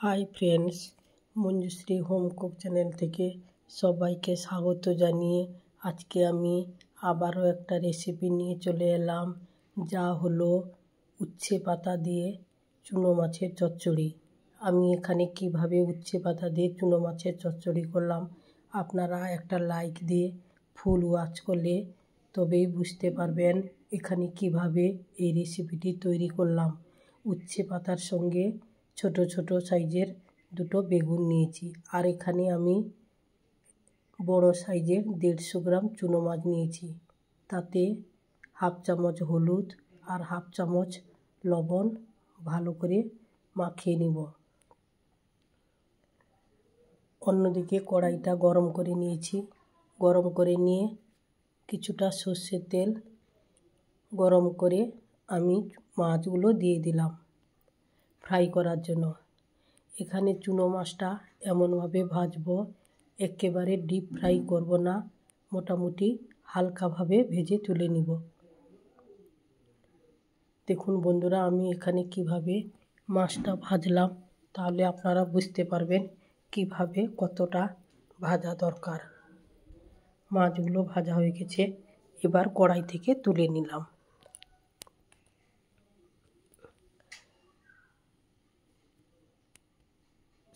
Hi friends, Manjushree home cook channel থেকে সবাইকে স্বাগত জানিয়ে আজকে আমি আবারও একটা রেসিপি নিয়ে চলে এলাম, যা হলো উচ্ছে পাতা দিয়ে চুনো মাছের চচ্চড়ি। আমি এখানে কিভাবে উচ্ছে পাতা দিয়ে চুনো মাছের চচ্চড়ি করলাম, আপনারা একটা লাইক দিয়ে ফুল ওয়াচ করলে তবেই বুঝতে পারবেন এখানে কিভাবে এই রেসিপিটি তৈরি করলাম। উচ্ছে পাতার সঙ্গে ছোট ছোট সাইজের দুটো বেগুন নিয়েছি, আর এখানে আমি বড় সাইজের 150 গ্রাম চুনো মাছ নিয়েছি। তাতে হাফ চামচ হলুদ আর হাফ চামচ লবণ ভালো করে মাখিয়ে নিব। অন্যদিকে কড়াইটা গরম করে নিয়েছি। গরম করে নিয়ে কিছুটা সর্ষের তেল গরম করে আমি মাছগুলো দিয়ে দিলাম ফ্রাই করার জন্য। এখানে চুনো মাছটা এমনভাবে ভাজবো, একেবারে ডিপ ফ্রাই করব না, মোটামুটি হালকাভাবে ভেজে তুলে নিব। দেখুন বন্ধুরা, আমি এখানে কিভাবে মাছটা ভাজলাম, তাহলে আপনারা বুঝতে পারবেন কিভাবে কতটা ভাজা দরকার। মাছগুলো ভাজা হয়ে গেছে, এবার কড়াই থেকে তুলে নিলাম।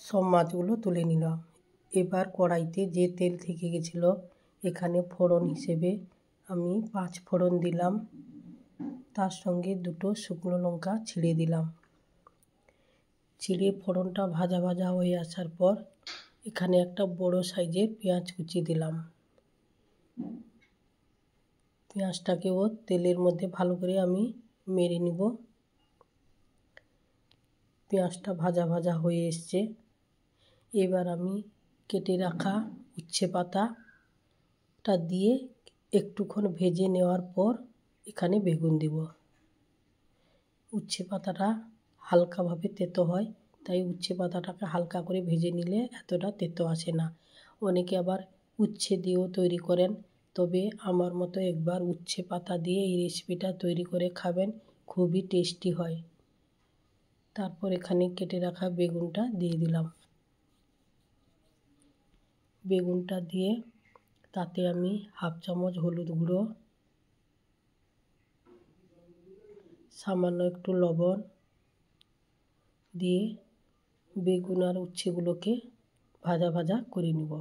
সব মাছগুলো তুলে নিলাম। এবার কড়াইতে যে তেল থেকে গেছিলো, এখানে ফোড়ন হিসেবে আমি 5 ফোড়ন দিলাম, তার সঙ্গে 2 শুকনো লঙ্কা ছিঁড়ে দিলাম। ছিঁড়ে ফোড়নটা ভাজা ভাজা হয়ে আসার পর এখানে একটা বড় সাইজের পেঁয়াজ কুচি দিলাম। পেঁয়াজটাকেও তেলের মধ্যে ভালো করে আমি মেরে নিব। পেঁয়াজটা ভাজা ভাজা হয়ে এসছে। এবার আমি কেটে রাখা উচ্ছে পাতাটা দিয়ে একটুক্ষণ ভেজে নেওয়ার পর এখানে বেগুন দিব। উচ্ছে পাতাটা হালকাভাবে তেতো হয়, তাই উচ্ছে পাতাটাকে হালকা করে ভেজে নিলে এতটা তেতো আসে না। অনেকে আবার উচ্ছে দিয়েও তৈরি করেন, তবে আমার মতো একবার উচ্ছে পাতা দিয়ে এই রেসিপিটা তৈরি করে খাবেন, খুবই টেস্টি হয়। তারপর এখানে কেটে রাখা বেগুনটা দিয়ে দিলাম। বেগুনটা দিয়ে তাতে আমি হাফ চামচ হলুদ গুঁড়ো, সামান্য একটু লবণ দিয়ে বেগুন আর উচ্ছেগুলোকে ভাজা ভাজা করে নিব।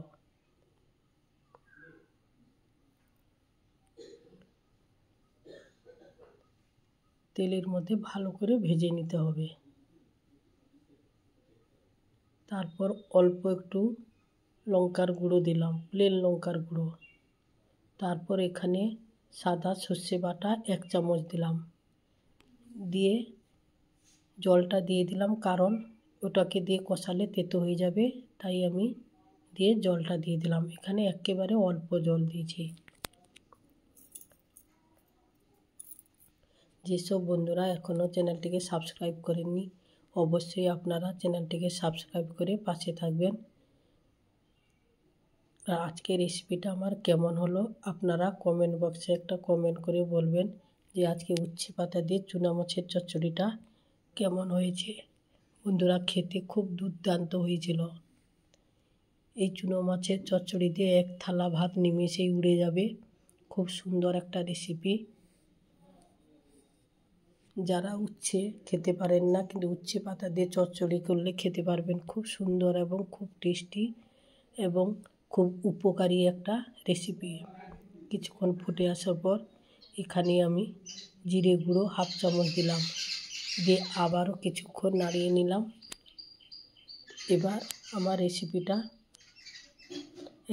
তেলের মধ্যে ভালো করে ভেজে নিতে হবে। তারপর অল্প একটু লঙ্কার গুঁড়ো দিলাম, প্লেন লঙ্কার গুঁড়ো। তারপর এখানে সাদা সর্ষে বাটা 1 চামচ দিলাম, দিয়ে জলটা দিয়ে দিলাম, কারণ ওটাকে দিয়ে কষালে তেতো হয়ে যাবে, তাই আমি দিয়ে জলটা দিয়ে দিলাম। এখানে একেবারে অল্প জল দিয়েছি। যেসব বন্ধুরা এখনও চ্যানেলটিকে সাবস্ক্রাইব করেননি, অবশ্যই আপনারা চ্যানেলটিকে সাবস্ক্রাইব করে পাশে থাকবেন। আর আজকের রেসিপিটা আমার কেমন হলো আপনারা কমেন্ট বক্সে একটা কমেন্ট করে বলবেন যে আজকে উচ্ছে পাতা দিয়ে চুনা মাছের চচ্চড়িটা কেমন হয়েছে। বন্ধুরা, খেতে খুব দুর্দান্ত হয়েছিল। এই চুনো মাছের চচ্চড়ি দিয়ে 1 থালা ভাত নিমেষেই উড়ে যাবে। খুব সুন্দর একটা রেসিপি। যারা উচ্ছে খেতে পারেন না, কিন্তু উচ্ছে পাতা দিয়ে চচ্চড়ি করলে খেতে পারবেন। খুব সুন্দর এবং খুব টেস্টি এবং খুব উপকারী একটা রেসিপি। কিছুক্ষণ ফুটে আসার পর এখানে আমি জিরে গুঁড়ো হাফ চামচ দিলাম, দিয়ে আবারও কিছুক্ষণ নাড়িয়ে নিলাম। এবার আমার রেসিপিটা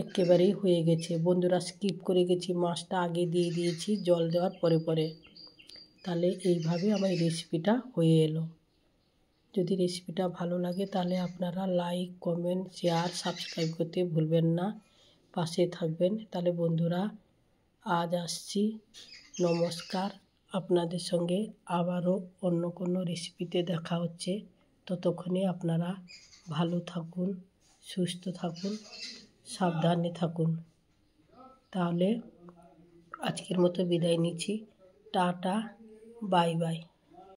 একেবারেই হয়ে গেছে। বন্ধুরা, স্কিপ করে গেছি, মাছটা আগে দিয়ে দিয়েছি জল দেওয়ার পরে পরে। তাহলে এইভাবে আমার রেসিপিটা হয়ে এলো। যদি রেসিপিটা ভালো লাগে তাহলে আপনারা লাইক, কমেন্ট, শেয়ার, সাবস্ক্রাইব করতে ভুলবেন না, পাশে থাকবেন। তাহলে বন্ধুরা, আজ আসছি, নমস্কার। আপনাদের সঙ্গে আবারও অন্য কোনো রেসিপিতে দেখা হচ্ছে। ততক্ষণে আপনারা ভালো থাকুন, সুস্থ থাকুন, সাবধানে থাকুন। তাহলে আজকের মতো বিদায় নিচ্ছি। Tata, bye bye.